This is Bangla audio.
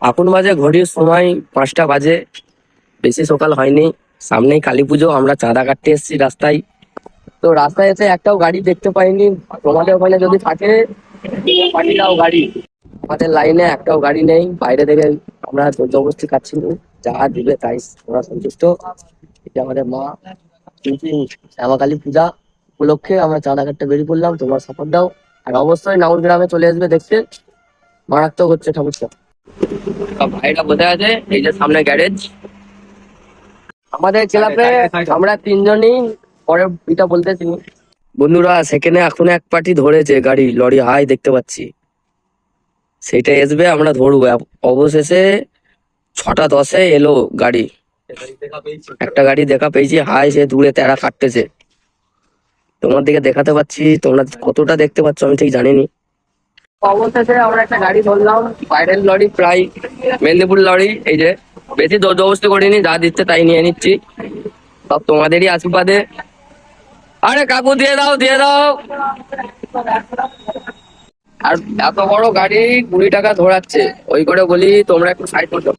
এখন বাজে ঘড়ির সময় 5টা বাজে, বেশি সকাল হয়নি। সামনেই কালী পুজো, আমরা চাঁদা কাটতে এসেছি রাস্তায়। তো রাস্তায় এসে একটাও গাড়ি দেখতে পাইনি। তোমাদের ওখানে যদি থাকে পাঠিয়ে দাও গাড়ি। আমাদের লাইনে একটাও গাড়ি নেই, বাইরে থেকে আমরা জবরদস্তি কাটছি না। যা দিবে তাই ওরা সন্তুষ্ট। এটা আমাদের মা কিন্তু শ্যামাকালী পূজা উপলক্ষে আমরা চাঁদা কাটতে বেরিয়ে পড়লাম, তোমার সাপোর্ট দাও। আর অবশ্যই নাউর গ্রামে চলে আসবে দেখতে, মারাত্মক হচ্ছে ঠাকুরটা। সব ভাইরা বোঝা আছে, এই যে সামনে গ্যারেজ। আমাদের ক্লাবে আমরা তিনজনই পরে এটা বলতেছি। বন্ধুরা সেখানে এখন এক পার্টি ধরেছে গাড়ি, লরি হাই দেখতে পাচ্ছি, সেটা আসবে আমরা ধরবো। অবশেষে 6টা 10-এ এলো গাড়ি। একটা গাড়ি দেখা পেয়েছি, হাই সে দূরে তেরা কাটতেছে। তোমার দিকে দেখাতে পাচ্ছি, তোমরা কতটা দেখতে পাচ্ছ আমি ঠিক জানিনি। অবশেষে আমরা একটা গাড়ি ধরলাম, বাইরের লরি, প্রায় মেদিনীপুর লরি। এই যে বেশি জোর জবরদস্তি করিনি, যা দিচ্ছে তাই নিয়ে নিচ্ছি, সব তোমাদেরই আশীর্বাদে। আরে কাকু দিয়ে দাও, দিয়ে দাও। আর এত বড় গাড়ি 20 টাকা ধরাচ্ছে, ওই করে বলি তোমরা একটু সাইড করো।